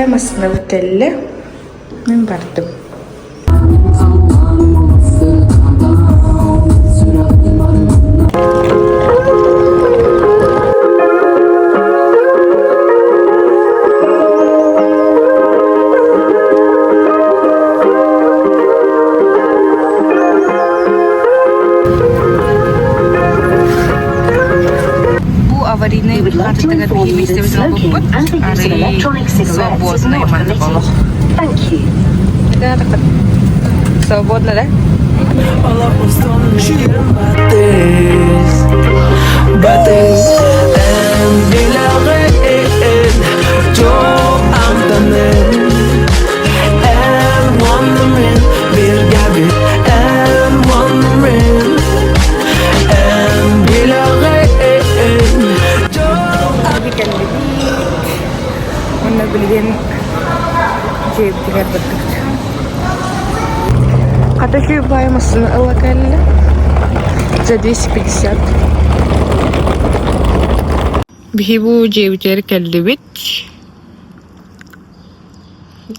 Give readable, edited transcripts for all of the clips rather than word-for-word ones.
masına bütelle. Ben vardım. Аварийный хатыгар бихим истебитин болуппут. Ары свободный манды болук. Свободно, да? Bilgin cebdiler baktık. Hatta şu baymasını alakalı за 250. Bihi bu cebdiler geldi bit.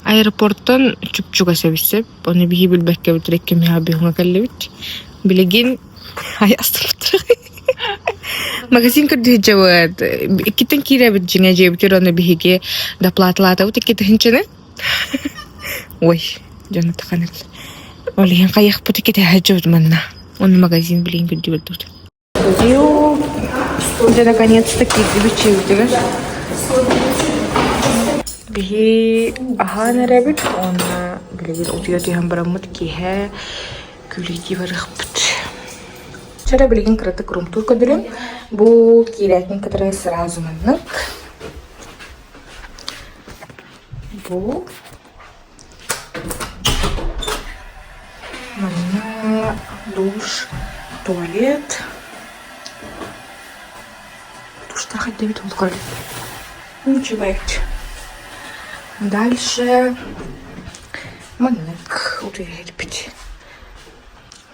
Aeroporttan çupçuga sevişsep. Onu bihi bilbekke bitirek kimi habi hunga geldi bit. Bilgin ay astırtır. Магазин кырды жабат. Китен кире бит жиңе жебитер оны биһиге да платлата ут китен хинчене. Ой, жана таканат. Олиен каяк бут ките хажут манна. Он магазин билин гүдү бит. Дио. Уже наконец-то киты бит. Бихи ахана рабит он билин утият ям барамут кихе күлити барахпт. Шара билгин кыраты крумтур көдүрүм. Бу кирәкин кытыры сразу маннык. Бу манна душ, туалет. Душтар хоть Давид он ничего есть. Дальше маннык утырет пить.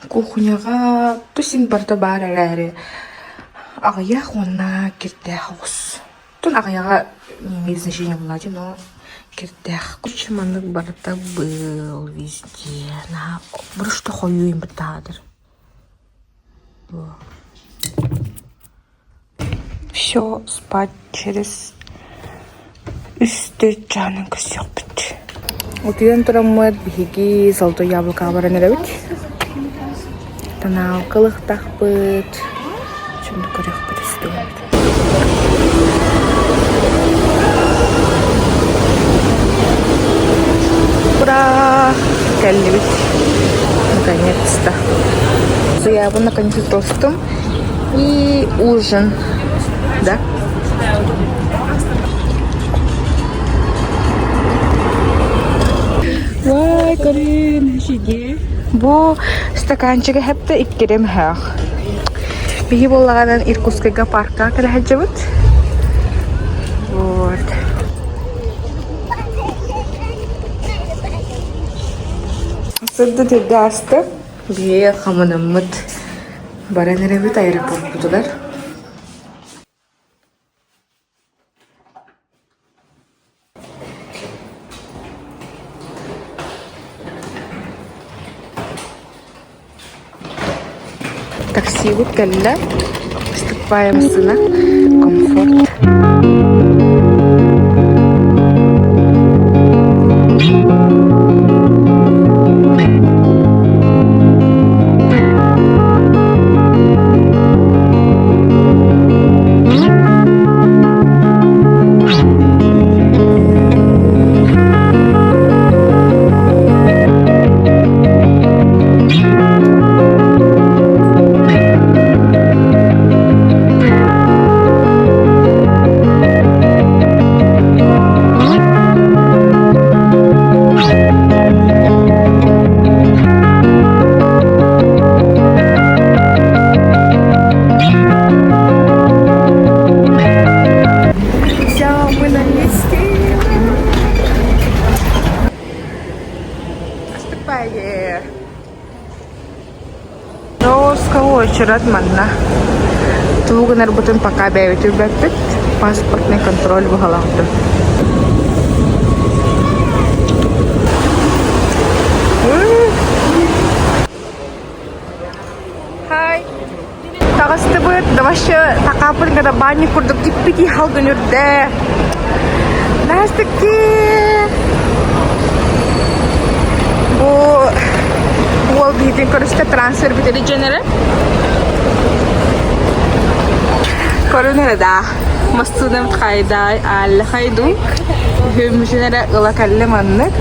Кухняга тусин барта баралари. Агаяк онна кирдахус. Тун агаяга значение влади, но кирдах. Куча маннык барта был везде. На брюшто хою им бытадыр. Все спать через üstü canın kız yok bitti. Otuyan turamad bihigi salto yablaka baranırabit. Tanal kılık takbıt. Şimdi kırık bir istiyorum. Ура! Калибит. Наконец-то. Я его наконец-то толстым. И ужин. Да? Vay Karin, şidi. Bu stakançıga hep de ikkirim her. Bihi bollağından Irkutsk'a parka kalahacabıt. Вот. Сырды тегде асты. Бие хаманыммыт. Баранырабыт аэропорт бутулар. Такси вот калла. Вступаем в сына. Комфорт. Вчера манна. Тугу нарбутын пока бәвит үрбәппет. Паспортный контроль бұғалақты. Aşı takapın kada banyo kurduk gitpiti hal günürde. Nasıl ki? Bu bildiğin korusunda transfer biteri jenere. Korunere da. Mastuna mtkayday al hayduk. Hüm jenere ılakalle manlık.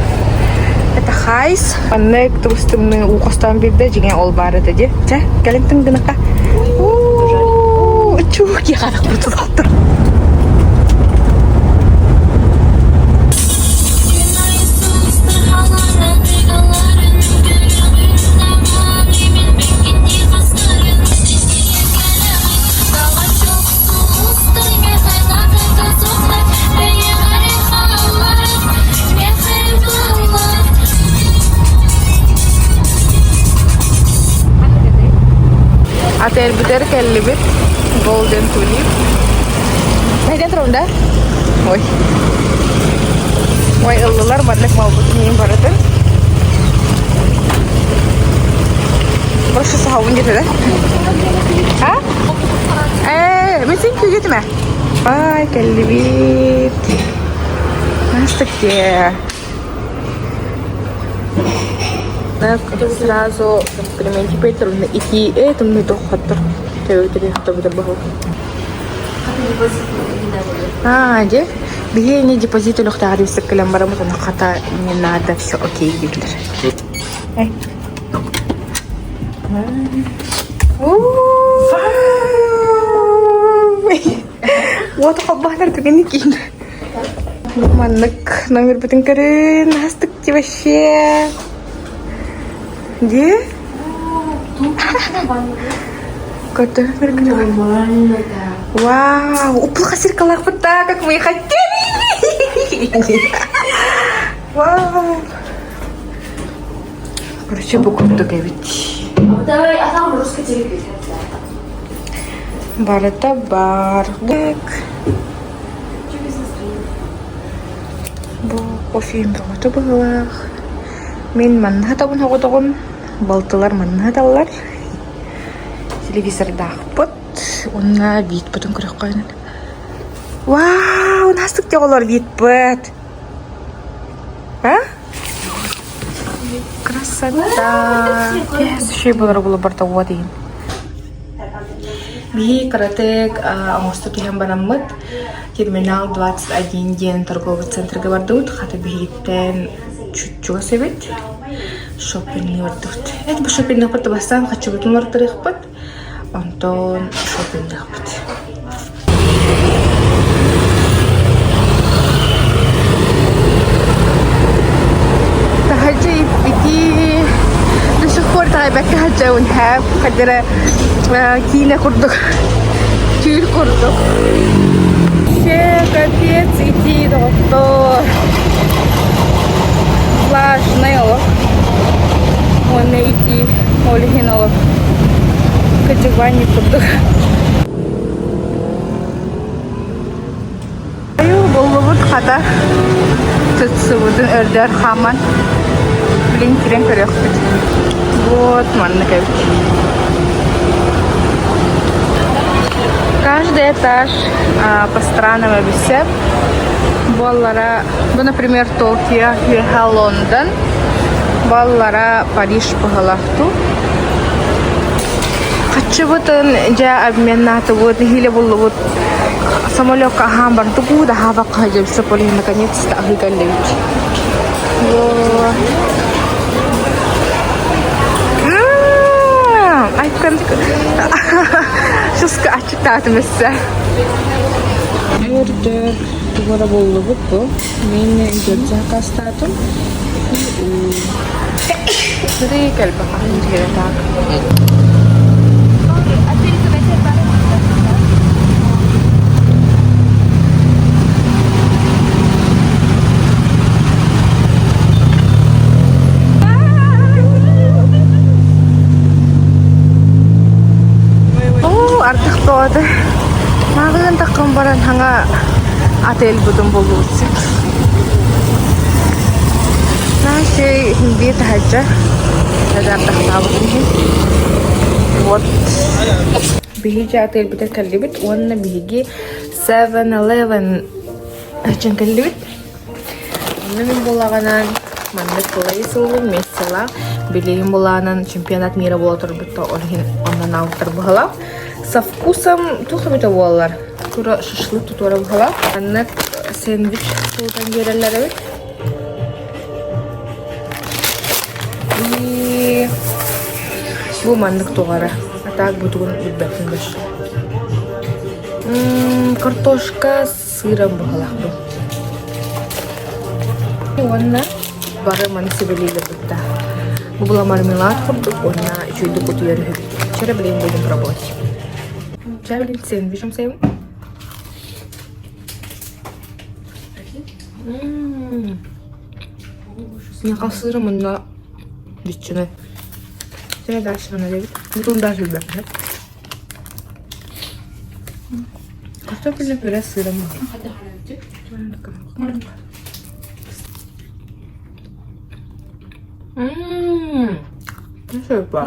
Это хайс. Аннек турстымны укостан бирде жиген ол бар эди. Жа, келиңтин гыныкка. Чук я карак буртулуптур. Ater bitter kellibit golden tulip. Neden terunda? Oy. Oy ıllılar badlak mau butinin barıdı. Burası sahawun gitu deh. Ha? Mesin kyu gitu mah? Ay kellibit. Masuk ya. Сразу комплименти Петр на идти это мне то хатер. Ты хатер баху. Де? Бие не депозит лох тагри сакалам барамут на хата не надо все окей битлер. Вот хаббахтар тагни кин. Маннык номер бутин карын хастыкти вообще. Где? Ката нормально. Вау, уплыха зеркалах вот так, как мы и хотели. Вау. Короче, букву договить. Давай, а там русский телевизор. Бар-это бар. Бу кофеем бұрғыты бұғылақ. Мен манна табын хоғытығын. Балтылар манна талар. Телевизорда ақпыт. Онна бейт бұтын көрек қойынан. Вау, настық те олар бейт бұт. А? Красота. Шей бұлар бұлы барта уа дейін. Бей каратек аңғысты кейен банамыд. Терминал 21 ден торговый центрге бардығыд. Хаты бейттен чуть-чуға себет. Шоппинг бардығыд. Это шоппинг барды бастан қачы бұтын бардырық бұд. Онтон шоппинг бұд. Тахаджа иппити до сих пор тайбәкке хаджа унхаб. Қадыра киіне құрдық. Түйір құрдық. Капец, идти доктор. Влажный олог. Он идти олихин олог. Катевание курдук. Аю боллубут хата. Тутсубудун өрдөр хаман. Блин, кирен көрөкпүт. Вот манны кабит. Каждый этаж по странам объясняет. Баллара, например, Токио, Лондон. Баллара, Париж, Пахалахту. Хочу вот я обменяться вот хиле было вот самолет кахамбар тугу да хава каджем саполи наконец-то агигалевич. Ай kan şuska açıktadım size. Örder duvara bollu bu. Meni gözü kastadım. Şuraya gel bakalım diye tak. Артық тоады. Мағын таққан баран хаңа отель бұдым болу өтсек. Нашей бет хаджа. Артық табы. Вот. بيجي عطيل بتكلبت وانا بيجي 7-Eleven عشان كلبت وانا من بولاغانان мандык кылайсылын мессела билейин буланын чемпионат мира болотур бутта орхин ондан алыптыр быхала со вкусом тухам это болар тура шашлык тутора быхала аннык сэндвич султан берелер бит и бу мандык тугара а так бутугун билбектин беш картошка с сыром быхала бу онна бары манысы белейлі бұтта. Бұл бұла мармелад құрдық, онына жүйді бұты ері хөбет. Чәрі білейін болдым пробовать. Чәрі білейін сэндвичім sayım. Не қалсырым мұнда бүтчіні. Чәрі дәрші мұна дебет. Бұтын да жүрбәк. Картофельный пюре с сыром. Шөпа.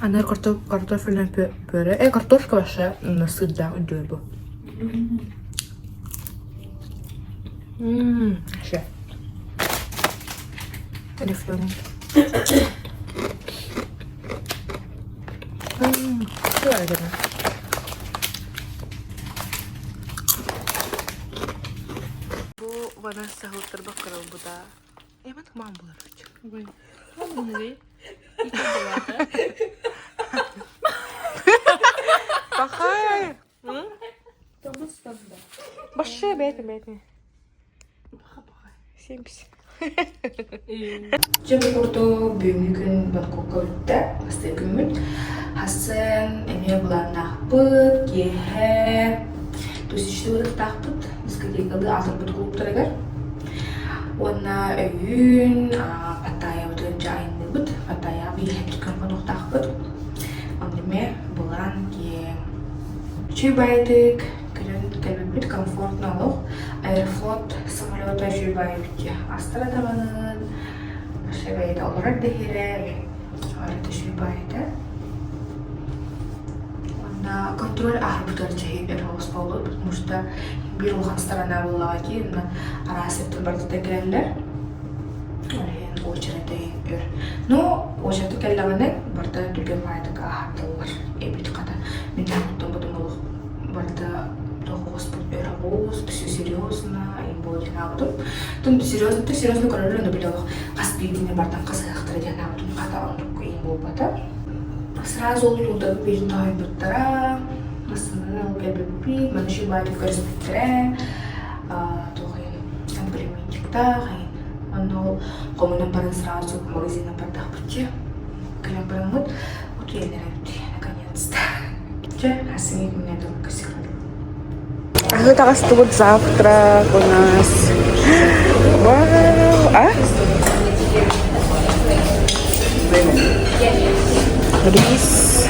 Она картофельное пюре. Картошка вообще на сыр, да, удобно. Вообще. Рифлёный. Правильно. Bu bana sahur terbakar bu da. Emang mampu lah. Mampu nih. Itu berapa? Pakai. Başka bete. Simples. Jadi foto bugün bakok ötte, pasti bugün. Hasan, ini bulan nakput, yehe. Terus itu udah takput, meski kalau asal betul terakhir. Warna öğün, pataya betul jain debut, pataya bilhepkan penuh takut. Amdime bulan ki çibaydık, kalbimit komfort nalog, Aeroflot samalota çibaydık ya. Astrada'nın çibaydı olarak dehire, orada çibaydı. Warna kontrol betul jahit erhos paulu, musta bir ruhan strana lagi, na arasip terbatas gelenler. Oraya очередь ör. No, очередь kellemene barda tüken fayda kahatlar. Ebit kada. Мен там потом барда господь ör все серьезно, и будет навду. Там серьезно король на било. Аспидине барда казахтар дена тут ката он такой бобата. Сразу туда беждай буттара. Основное кабипи, манши байт в корспитре. Тухай комплиментикта. Оно коммуна парен сразу к магазину продавчик. Клем промот, вот я нравится, наконец-то. Че, осенит меня только сегодня. А это растут завтрак у нас. Вау, а? Рис.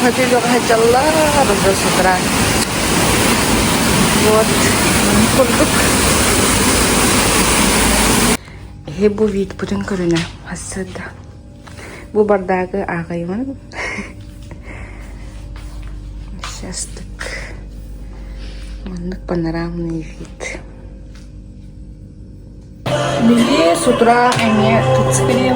Хотели хачалла, разжал с утра. Вот, курдук. Бу вид бүтін көріне асыды. Бу бардағы ағайымын. Счастык. Мандык панорамный вид. Мили с утра они тут скорее.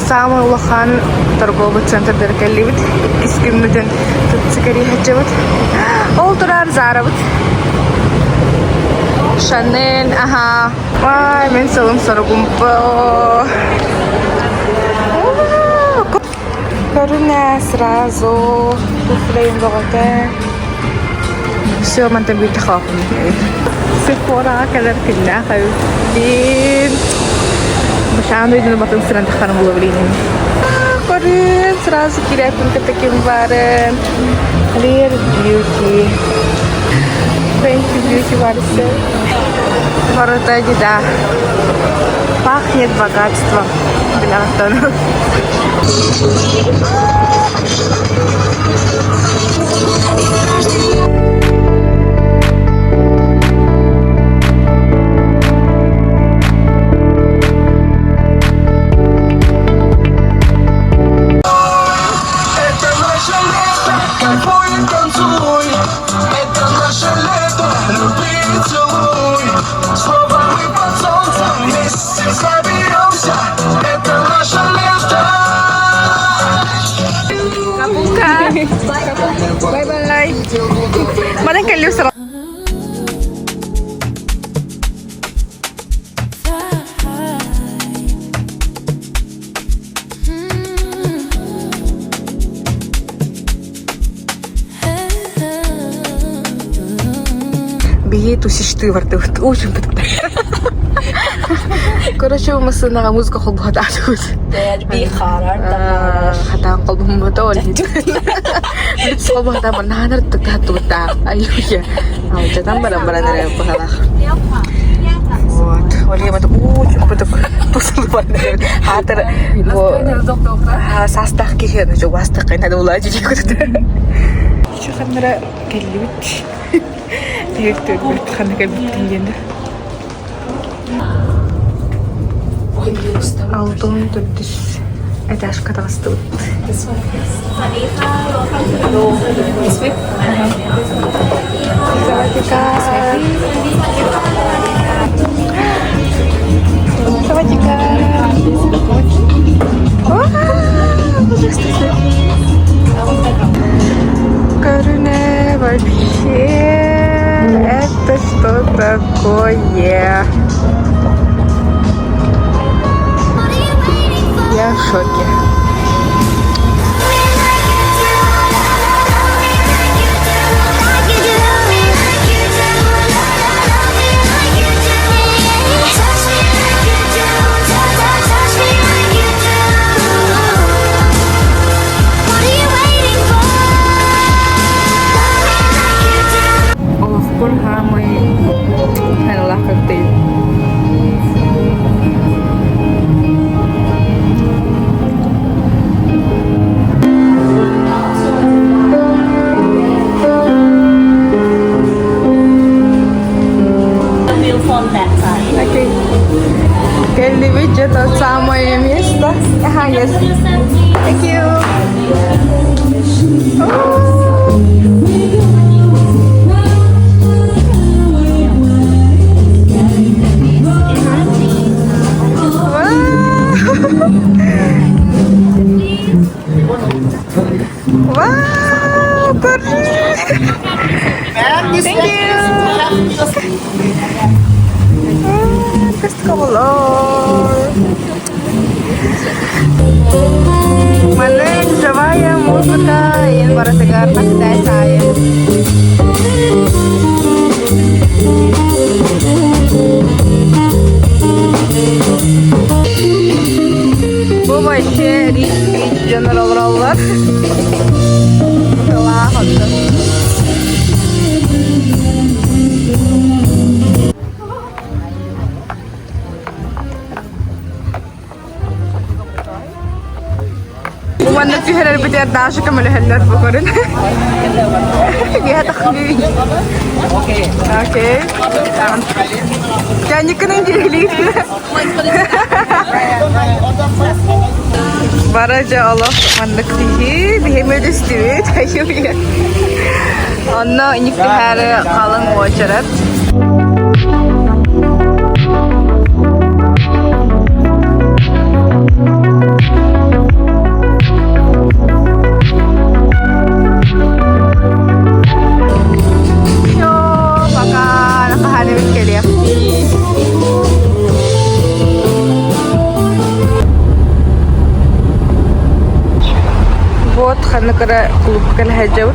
Самый улахан торговый центр деркелибит. Искимнуден тут цикари хачевит. Олтурар заравит. Шанель, ага. Ай, мен салым саргумпо. Короче, сразу туфлеем богатая. Все, ما انت بتخاف مني. سيفورا كذا كلها خايفين. مش عامل إنه بطل سنة دخلنا مغلوبين. Короче, сразу киряпинка таким баром. Clear beauty. Fenty beauty варится. Ворота да. Пахнет богатством. Бля, Bye-bye. Malang kayo sa Бігіть усі штиварти, очень подобає. Короче, мы с нами музыка خلب هذا عدود. هذا قلب مدول. بس خلب هذا من هذا تكهت وتع. أيوة. أو جدًا برا نرى بهذا. Вот. وليه ما تقول توصل برا هذا هو ساستك كذا جو واستك هذا والله جدي كنت. شو خلنا كلوت. يكتب خلنا كلوت جدا. Altın düz adaş kadastı. Саватика. Короче, вообще это что такое? Я в шоке. Келли это самое место. Ага, есть. Thank you. Wow, thank you. Малек, живая музыка, и барасагар так saya. Bu вообще рич жанрлар. Классно. وانا في هلا بدي ادعش كمل هلا بقرن يا تخبي اوكي كان يكون انجليزي برجع الله منك تيجي بهم يدستوي تايويا انا اني في هلا قالن وجرت Аны кара клуб калхаҗабыт.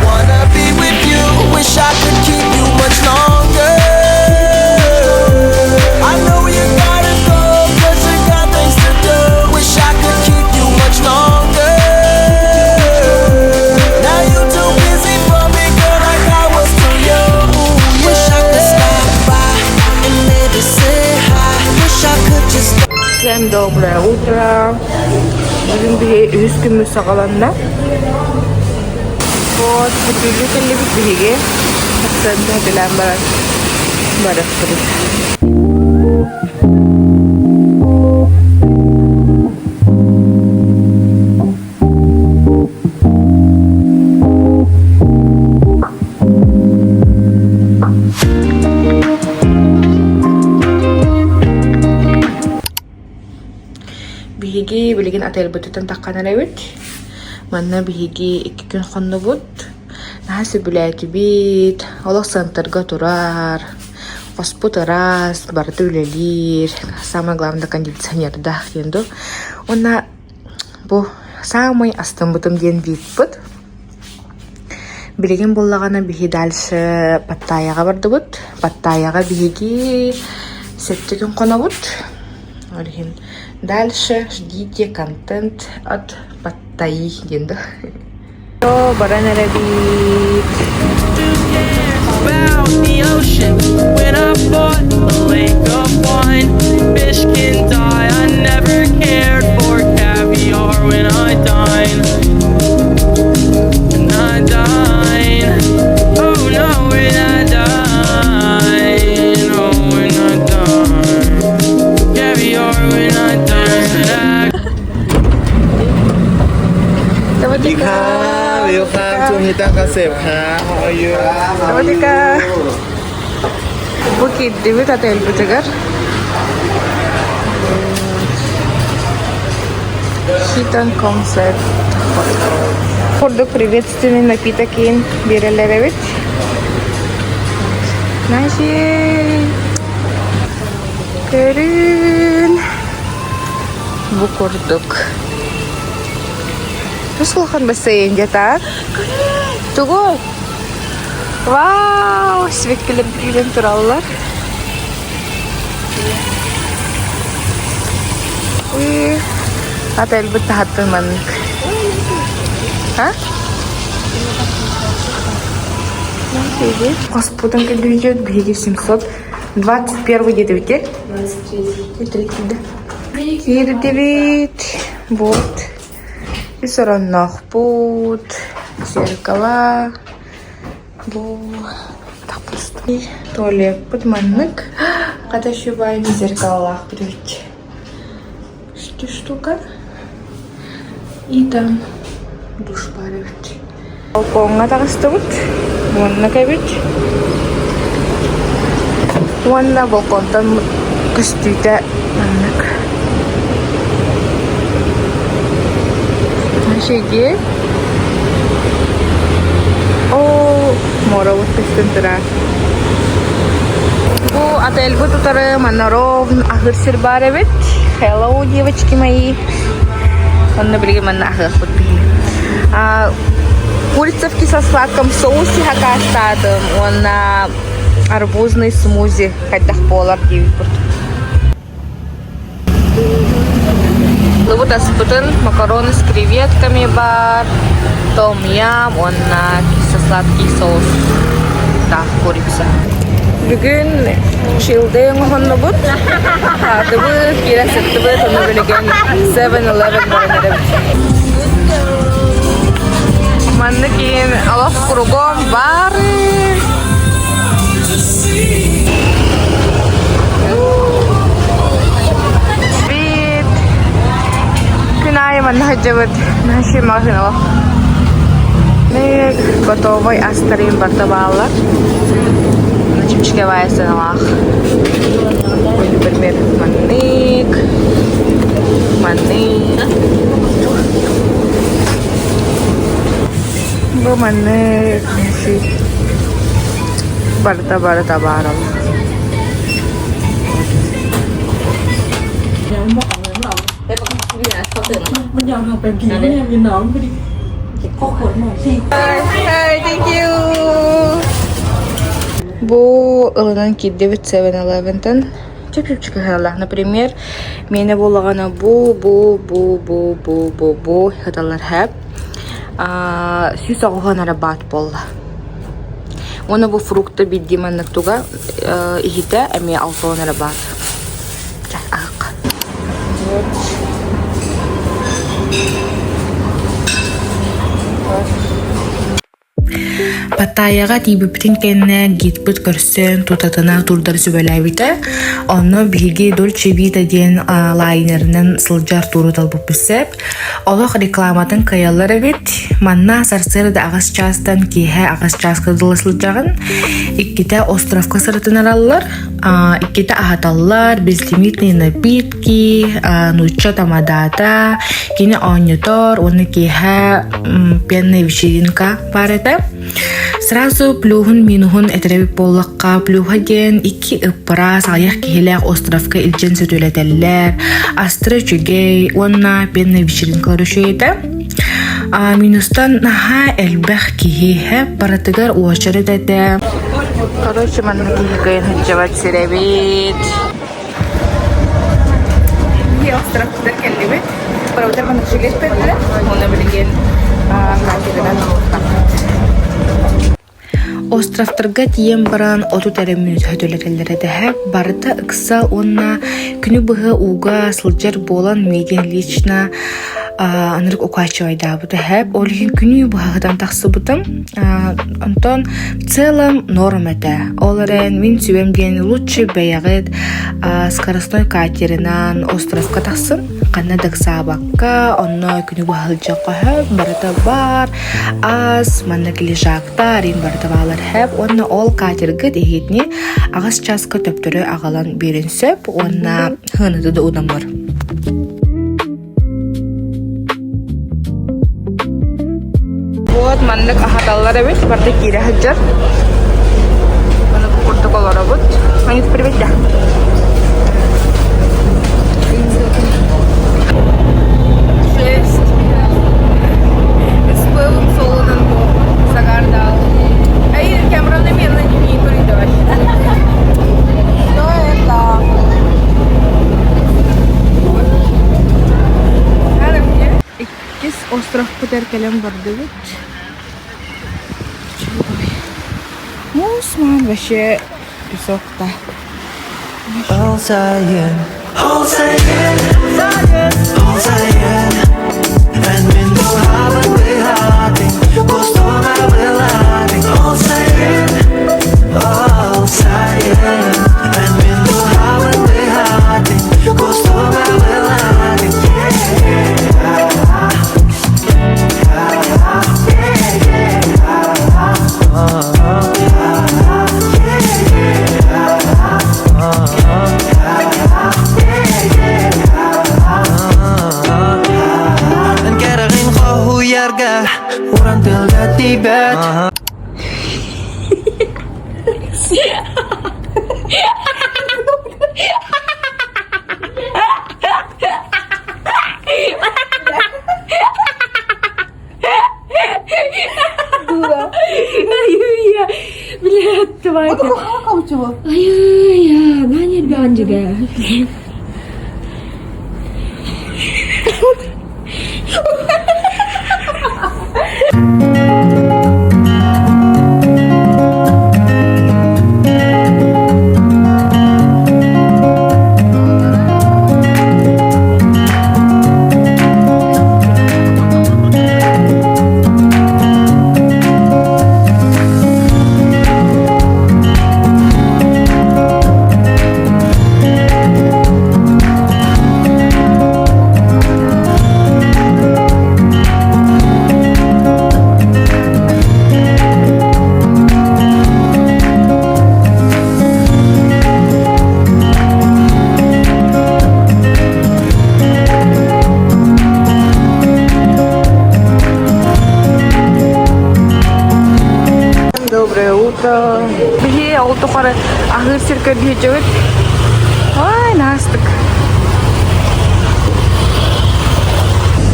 Wanna be with you, wish I could keep you much longer. I know you gotta go, 'cause you got things to do. Wish I could keep you much longer. Now you too busy for me, girl, like I was to you. Wish I could stop by and maybe say hi. Wish I could just Всем доброе утро. Бүгін біге үз күмі сағаланна. Вот, бүтілі кәлі біт біге. Хатсанды хатилан барақ тұрып. Биһиги билигин ател бүтүтен таккан элебит. Манна биһиги 2 күн хонно бут. Нахасы бүләти бит. Олох центрга турар. Хоспут раз, барды үлелир. Самое главное кондиционер да хенду. Она бу самый астамбытым ден бит бут. Билигин боллагана биһи дальше Паттайяга барды бут. Паттайяга биһиги 7 күн коно бут. Олхин дальше ждите контент от Паттайи денді. Баран арабит. about the ocean when I bought a lake of wine. Fish can die. I never cared for caviar when I dine. When I dine. Oh no, when I dine. Oh, when I dine. Caviar when I dine. สวัสดีค่ะ เวลคัมทูฮิตาเกษตรครับ How are you? สวัสดีค่ะBukit Divit Hotel Butagar. Хитон концерт. Хордук приветственный напиток ин берелеревит. Наши Терин Букурдук. Расулхан бассейн где-то. Тугой. Вау, свекелеп килен тураллар. Отель бит тахаттын маннык. А? Господом идет беги 721 где-то ведь? 23, да. 29. Вот. И сороннох пут. Зеркала. Бу. Так просто. И туалет под маннык. Когда шубайны зеркалах придет. Что штука? И там душ парит. Балконга тагыстыбыт. Мунна кебит. Мунна балконтан кыстыйта маннык. Нашеги. О, мора вот пистентра. Бу отель бу тутары манаров ахырсыр баребит. Hello, девочки мои. Он набрели манна ахыр подбили. Курицевки со сладком соусе хакастадым. Он на арбузный смузи. Хайдах полар девит. Ну вот аспутын макароны с креветками бар. Том-ям. Он на кисло-сладкий соус. Да, курица. Бүгін шилден ғонны бұд. Хатыбы, кересетті бұд. Оны білген 7-Eleven барынырым. Манны кейін алақ кругом бары. Бит. Күн айы манны хаджа бұд. Наши мағын алақ. Готовый астарин барда бағалар. Чупчика ваясаналах. Пример манник. Bu mannik. Barta barang. Hi, thank you. Bu ылынан киддебит 7-Eleven-тен чөп чыгаралар. Например, мене болгана бу хаталар хәп. Сүз агыган арабат болла. Оны бу фрукты биддиманнык туга ихите эме алтон арабат. Ак. Паттаяга тибиптин кенне гитбит көрсөн тутатына турдар сүбөләбите. Онно биги Dolce Vita ден лайнернен сылжар туру талбып бисеп. Олох рекламатын каяллары бит. Манна сарсырда агас частан киһе агас частка дылысылжагын. Икките островка сыртынараллар. Икките ахаталлар, безлимитные напитки, нуча тамадата, кине онютор, оны киһе пенная вечеринка парета. Сразу плюхун минухун этеребип боллакка плюхаген 2 ыппара саяк киһилээх островка илжен сөтөлетеллер, астра чүгей, онна пенная вечеринкалар өшөйте. Минустан наха элбэх киһиһе паратыгар уачары дете. Короче, манна киһикайын хыджабат сиребит. Ие островтар келлибит. Паравтар манна чүгеспетте. Оны билген категориядан уктак. Островтарга тием баран оту теремин хөтөлөрөлөрө дәһә барыта ыкса онна күнү быгы уга сылжар болан медиа лично анырык укачайда бу дәһә олин күнү быгыдан таксыбытым. Антон в целом норм это. Оларен мин сүбемген лучше бәягыт скоростной катеринан островка таксын. Канадак сабакка онно күнү быгылжакка барыта бар. Аз манна килежакта рин барыта балар хэп онна ол катергы дехитни агас часка төптөрө агалан беренсеп онна хыныды да удамар. Вот маннык ахаталлар эбит барда кире хаджар. Мана протоколлар бут. Они привет да. Остров Путеркелем бардыбыт. Мусман вообще песок-то. All saying, and min du haben wir hatten, kost du mal will hatten. All saying, and min du haben wir hatten, kost du mal will hatten. Orang tilda tibet. Блядь, давай. Ай, 많이 변지게. Доброе утро. Бие олтохары ахыр сирка бүйжөгөт. Ой, настык.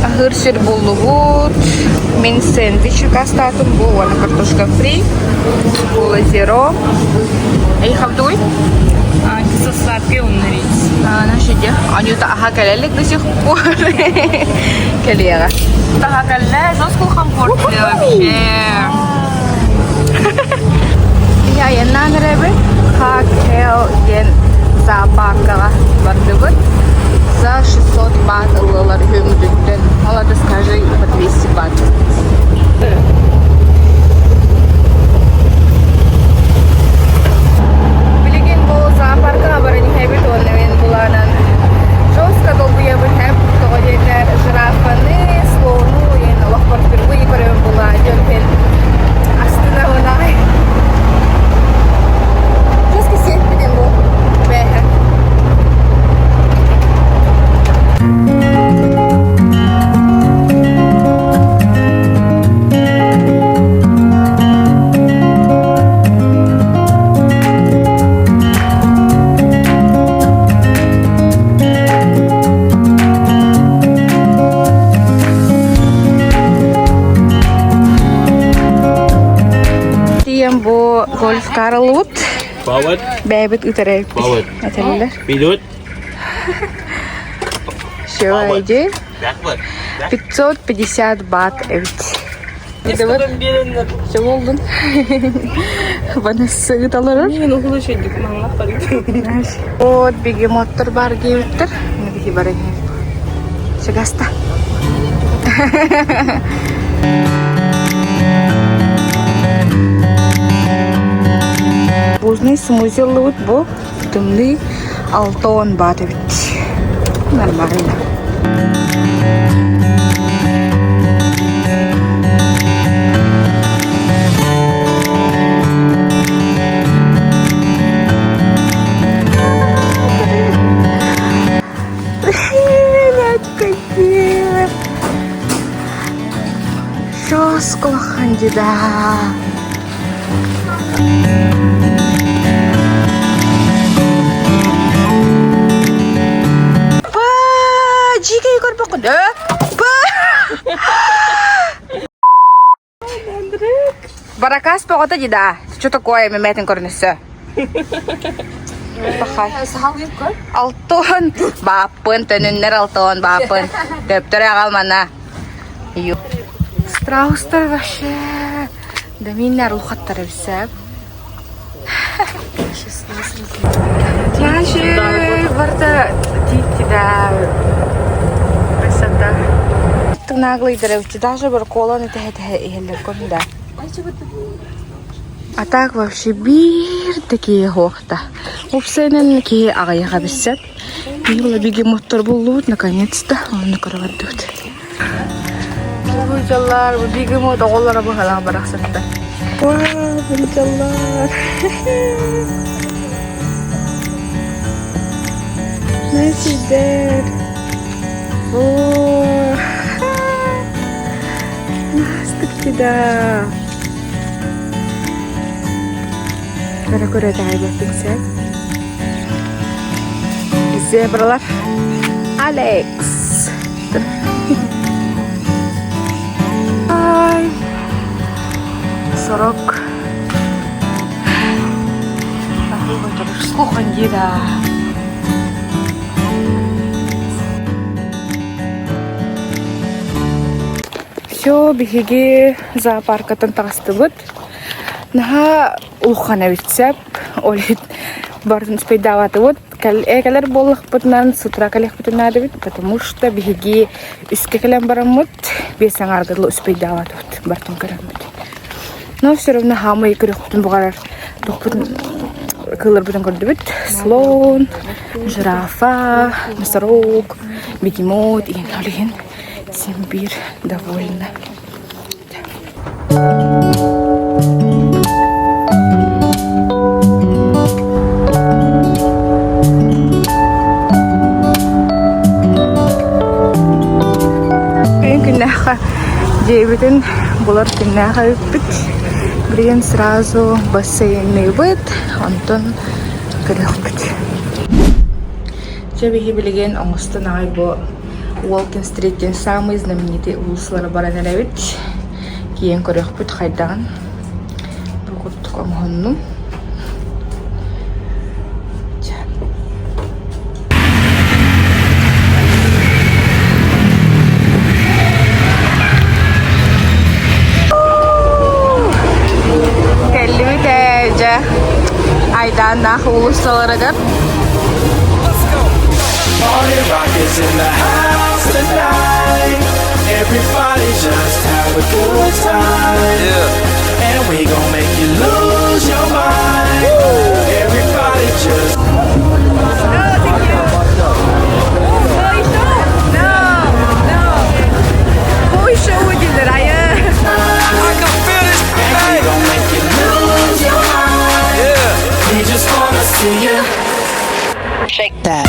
Ахыр сир болугут. Мен сэндвич кастатым. Бұл вана картошка фри. Кола зеро. Эй, хавдуй? Со сладкой умный. Наши де. Они то аха калелик до сих пор. Калера. Таха калле, жестко комфортно вообще. Я нанребе коктейль ген зоопаркага бардыбыт. За 600 бат ылылар хөмдүттен. Алады скажи по 200 бат. Билеген бұл зоопаркага барани хэбит оннавен буланан. Жестко долбуя бит хэб тоғадерлер жирафаны, слону, ен лохпар впервые көрем була. Жөнпен астына онай. Жестко сеть биден бұл бэхэ. Bu golf Karlwood. Forward. Bebet utere. Forward. Atabilir. Pilot. Şöyle. Backward. 550 baht evet. Şey oldun. Bana sığıt alırım. Мен окулу шедик, маңлап барып. O bir motor var giyiptir. Ne bir barang. Segasta. Бузный смузи лут bu тümlü 6 baht evet. Нормально. Жестко кандида. Jika ikut pokoknya, Barakas pokoknya jeda. Что такое меметин корнеса? Алтон, бапын, төнүннөр алтон, бапын. Төптөрө калмана. Ю. Страустар вообще. Да миннер лухаттар бисеп. Тяжи, варта титида. Красота. Ты наглый древчи, даже барколон это конда. А так вообще бир такие хохта. Упсенен такие агаяга бисет. Била биги мотор булут наконец-то. Он накорвадут. Бужалар, биги мотор олара бахала бараксатта. Вау, бужалар. Nice is dead. Oh. Настыктыда. Кара-кара тайбаттың сәт. Зебралар. Алекс. Ай. Сорок. Сколько діда. Все, бігеге зоопаркатын тағысты бұд. Наға ұлқана бітсеп, олет бардың спейдаваты бұд. Кәлер болық бұдынан сутра кәлек бұдынады бұд, потому что бігеге үске кәлем барам бұд, бесен арғыдлы спейдаваты бұд, бардың көрем бұд. Но все равно хамы көрек бұдын бұғарар, кылыр бұдын көрді бұд. Слон, жирафа, носорог, бегемот, еген олеген. Всем бир довольна. Күннәхә җәйбетен булар күннәхә үппит. Блин, сразу бассейнный вид, Антон Крылбыч. Чебихи билеген оңыстан айбо Уолкин Стриттен самый знаменитый улуслары Баранелевич. Киен көрөкпүт хайдан. Бүгүттүк оңонну. Aydan nah uluslararası. Party rock is in the house tonight. Everybody just have a good time. And we gon' make you lose your mind. Everybody just Boy show ucudur ayı. we gon' make you lose your mind. We just wanna see you shake that.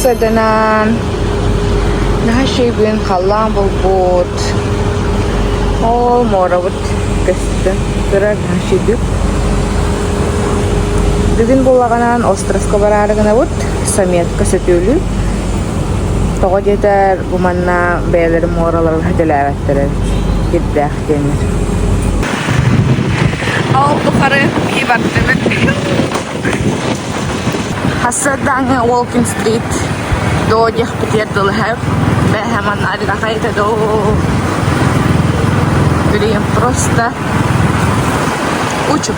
Sadanan nahashibin kalam bulbut all moravut kestin kırar nahashibin bugün bulaganan Ostrovska bararıgına vut Sametka setölü toğa jeter bumanna beylerim oralar hadilavetleri giddah denir aldı karı iyi baktı Hasadan Walking Street do jahputier dolhab behaman ada kakak do Блин, просто учу.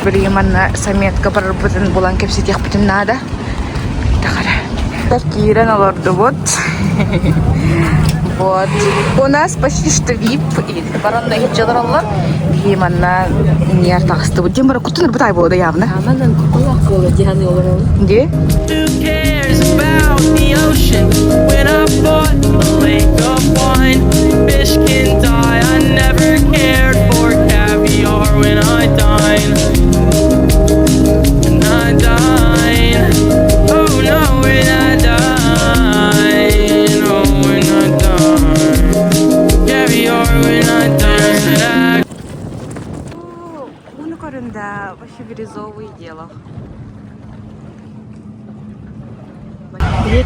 Временно Саметка проработан булан кепсит яхпутин надо. Такие налорду вот. Вот. У нас почти что VIP. И баронда хиджаларалла. Временно не артахсты. Вот демара кутунар бутай болды явно. Аманан кукулак болу диханы олар. Где? Who cares about the ocean when I bought a lake of wine? Fish can die. I never cared for caviar when I dine. When I dine. Oh no, when I dine. Oh, when I dine. Caviar when I dine. Bunu корында вообще бирюзовый дело.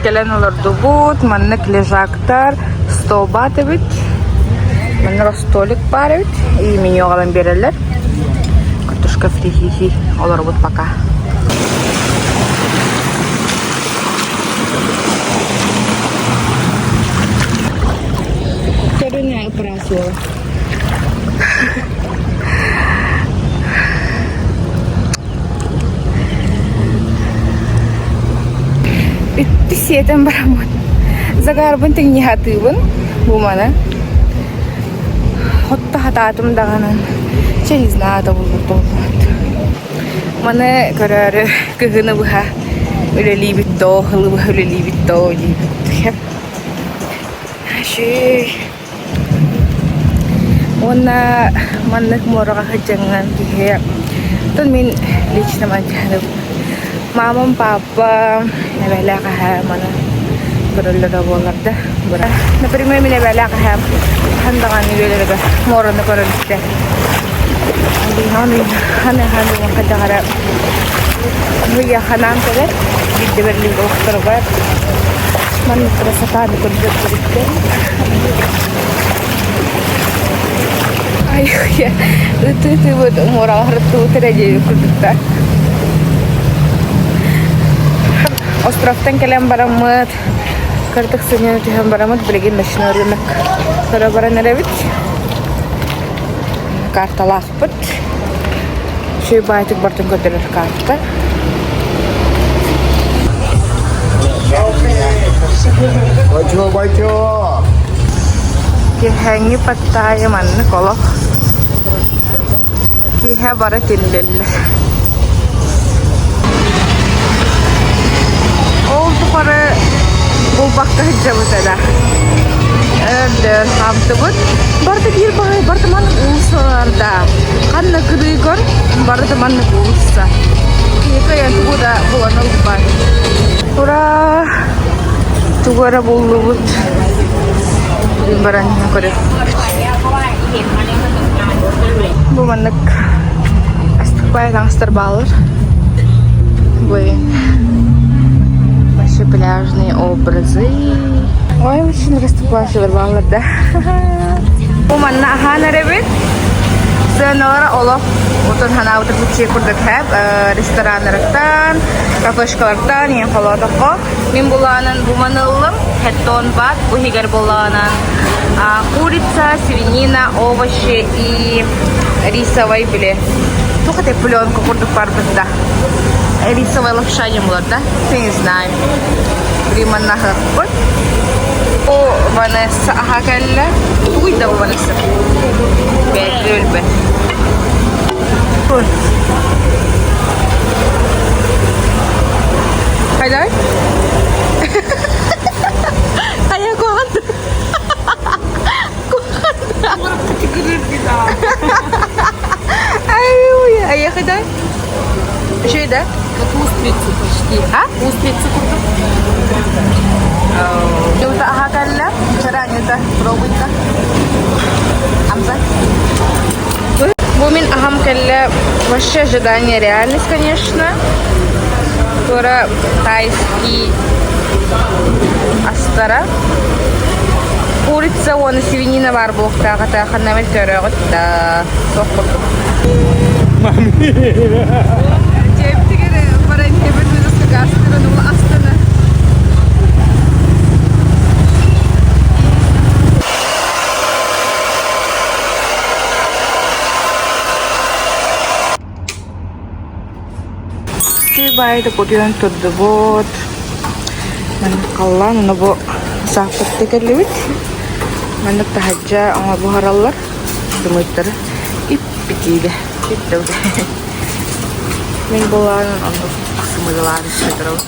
Келен оларды бут, маннык лежактар, стол баты бит, маннар столик бар бит, и меню алан берелер. Картошка фри, олар бут пока. Көрүнө операция. Itu siatan baramut. Zagar penting ni hatibun, bumana. Hotta hatatum danganan. Cherizna da bulurdu. Mana karar kehuna buha. өлелибитто, хылыбы өлелибитто дибит. Ши. Онна маннык морага хаҗанган кие. Тон мен лично манчанып. Мамам, папа, нәбәләгә һәмана. Көрөлләр буларда. Например, мен нәбәләгә һәм хандаган нибеләргә мораны көрөлдә. Хана кадагара. Буя ханам келет, бидде берлин доктор бар. Мен красотаны көрдүк. Ай, я. Ты вот моралар тутыраҗы күрдүктә. Островтан келем барамыт. Кырдык сөньяны тиһәм барамыт, билеген машина рынок. Тора баранырабит. Карталахпыт. Шөй байтык бартын көтөрөр карта. Бачо. Кихәңи паттайы манны коло. Кихә бары тиллелле. Ол тухары булбакта җабытада. Әдер хамтыбыт. Барды бир багай, барды ман улсаларда. Канны кырыгыр, барды ман улса. Кихә янты буда буланыл бар. Ура! Тугара буллыбыт. Limbaran көрөк. Бу маннык астыкбай гангстер балыр. Бу ваши пляжные образы. Ой, очень растыклашылар балырда. Бу манна ахана ребит. Сөнора олоп отон хана утыр буче курдык хәп рестораннардан, кафешкалардан яң калатыкка. Мин буланын бу манылым, хеттон бат, бу хигер буланын. Курица, свинина, овощи и рисовый биле. Только ты пленку курдык бар бизда. Рисовый лапша не булат, да? Ты не знаю. Приманна хакпыт. О, Ванесса ахакалла. Уй да Ванесса. Бәлбе. Hayır. Ayah kuat. Ayah kadar. Şey de. Как устрицы почти. А? Устрицы курдук. Юта ахакалла. Чаранюта. Пробуйте. Амза. Бумин ахам калла. Вообще ожидание реальность, конечно. Скоро тайский астара. Курица, он свинина бар блокта, ката ханамел көрөгөт да. Соккурдук. Мами. Жептигере баран тебетмезеске гастрон ул астана. Bayda podiyon turdu bot. Man kallan onu bu sahpet tekerlewit. Man tahajja ama bu harallar demeter ip bitide. Bitti. Men bolan onu sımılar istediler.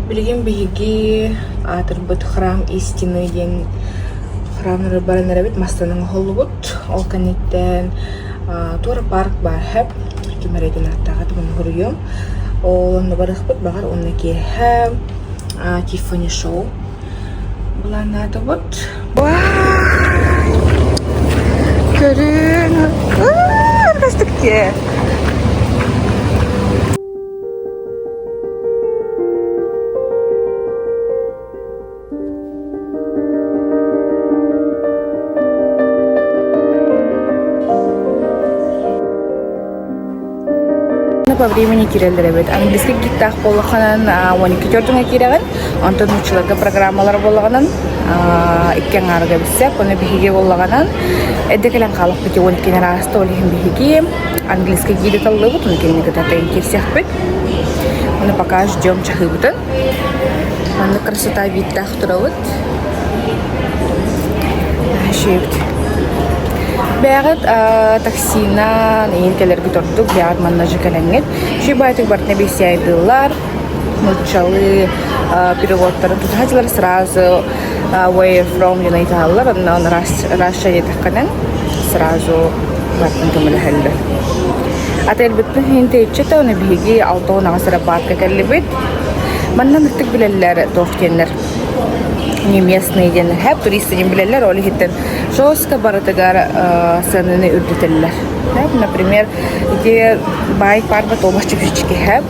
Bilgin bigi atırbat храм истины ден храмнары баранарабит мастаның Холливуд ол канеттен Тура парк бар хәп кимәрәдән аттага тәмам күргән. Олны барыхбыт багар онны ки Тиффани шоу. Буларны атыбыт. Көрүн. Кастыкте. По времени кирелдеребет. Английский киттах болғанан 12-4-ңа киреген. Антон училарга программалар болғанан 2-ң арга бisse. Оны бихиге болғанан. Эдекелен қалық бите 12-ңа раста олихин бихиге. Английский гиде талды бұт. Оны кенеге татайын керсех бет. Оны пока ждем чахы бұтын. Оны красота видтах тұра бұт. Шейбіт. Бәғыт таксина нейінкелергі тұрдық, бәғыт маннажы кәләңгет. Шүй байтық бартына бесі айдылар, мұртчалы переводтары тұтатылар сразу where from United алылар, онын Russia етік қанан сразу бартын көмілі әлді. Атайыл бүттін хейінті етчеті, оны бігі алтауын ағасыра батқа кәлі бүт. Маннан үттік білелілер тоқтенлер. Не местные деньги, хеп туристы не билелер, оли хиттен жестко баратыгар сыныны үрдетеллер. Например, где байк парба толбачы пички хеп,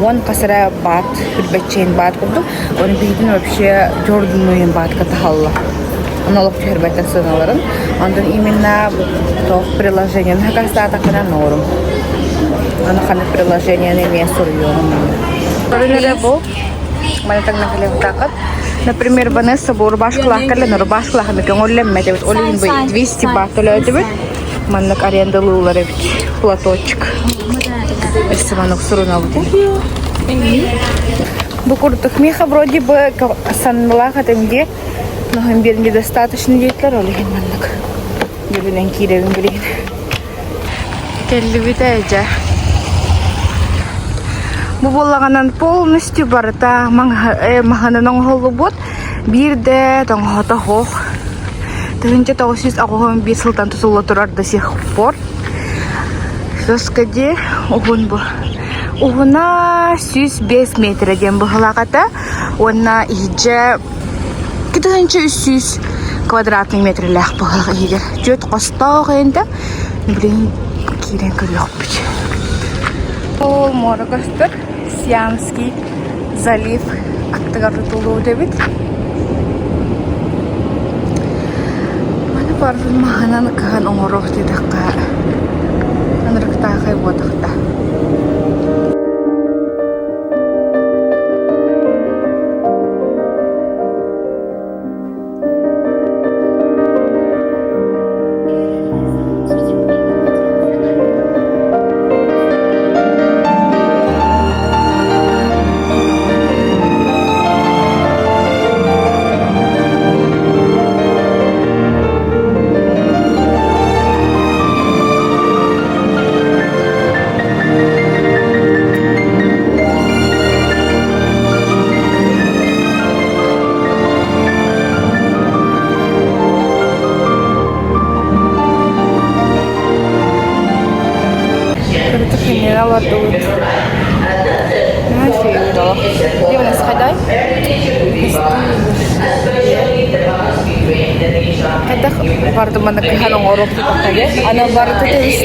он касара бат, үрбетчейн бат курду, он бигдин вообще жордунуен бат катахалла. Он олып чухербеттен сыналарын, ондан именно тох приложение, нахакаста атакана норм. Оно ханы приложение не место районом. Парынере бұл, манетак нахалев такат. Например, Ванесса был рубашка но рубашка лахами, он леммет, вот олин бы 200 бат олёдевит, маннак арендалулар платочек. Если манок сурунавды. Букуртук меха вроде бы саннала хатемге, но им бир недостаточно детлер олин маннак. Юлинен киревин билин. Келлибит эже. Bu bolağanan полностью барыта маханының холу бот. Bir de тоңғата хоқ. Төгінче 961 сылтан тұсылы тұрар до сих пор. Сөскаде оғын бұл. Оғына 105 метр ден бұғылағата. Онна иже кетігінче 300 квадратный метрлях бұғылға егер. Жөт қостау ғайында. Блин, керен көрі өкпіч. Бұл моргастыр. Сиамский залив аттыгар тутулуу дебит. Мана бардын махананы кахан оңорох дедакка. Анырыктахай бодакта. Где у нас ходай? Kadang baru teman kehalong orok di pakai. Ano baru tu tulis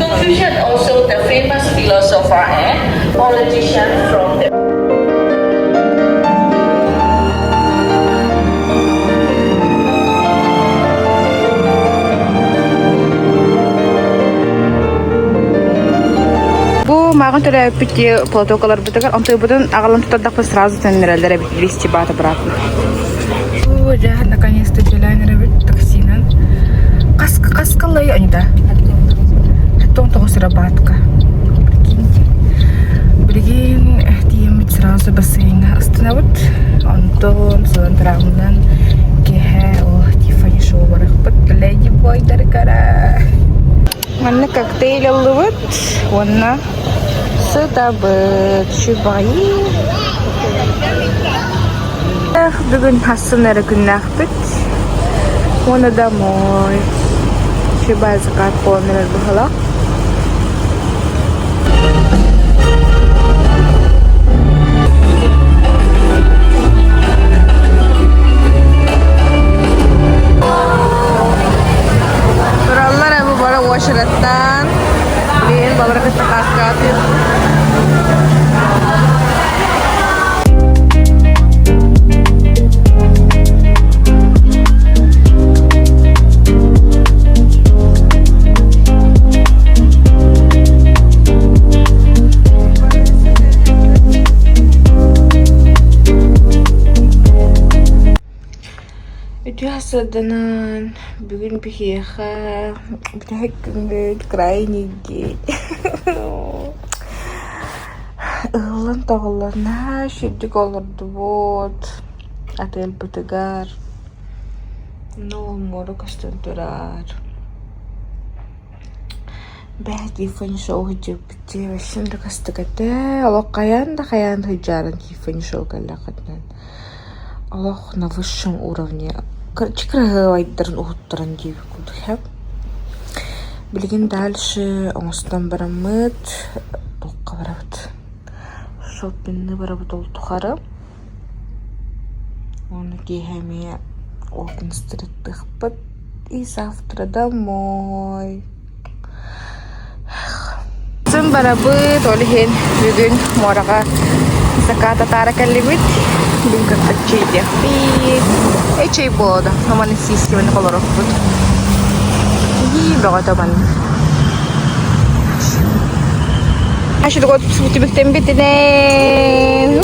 Confucius also the famous philosopher and politician from the Маған төлі өппетте платокалар бұтығар, онтой бұдан ағалан тұтардақпы сразу тәнерелдер әбет 200 баты бұратын. Да, наконец-то челайнер әбет таксинан. Қасқалай әнді. Әттон тоғысыра батқа. Білген әттиемет сразу бассейнға ұстынабыт. Онтон содан тұрағымдан кеге тифани шоу барық бұт. Ләйді бойдар қара. Манна коктейль алыбыт. Онна Сытабыт, шубайы. Бүгін хасын әрі күннақ біт. Оны домой. Шубай зақат қолыныр бұғылақ. Тұралар әбі бара уашыраттан. Мен балар кыстақатыр. Ütühasadanan bugün bir yeğe bir gün krayni gel. Iğlan tağlarına şiddik olurdu bot. Atel pıtıgar. No moro kastan turar. Belki fan show hijab bitti ve şimdi kastıkate. Allah kayan hıjaran ki fan show kalakatnan. Allah навысшем уровне. Чикрага вайдарын ухуттаран gibi кудхап. Билген дальше оңостан барамыт. Толқа барабыт. Шоппинны барабыт ол тухары. Оны кейхеме Олкин-стрит и завтра домой. Сын барабыт олихен бүгүн мораға заката тара каллибит. Бүгүн каттак чейдек. Чей болоду. Аманы системini колорок бут. И бөгөтө ман. Ашыды гот сутибиктен битинен.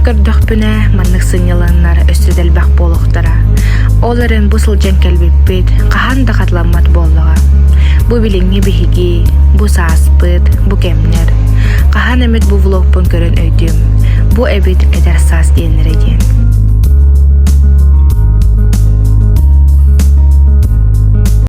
Көрдөкпүнө маннык сыйняланнар өстөдөлбак болуктара. Оларын бу сылжан келбеппит, кахан да катламат боллуга. Бу билиңи биһиги, бу сааспыт, бу кемнер. Кахан эмит бу влогпун көрөн өйдүм. Бу эбит эдер саас диэннер эден.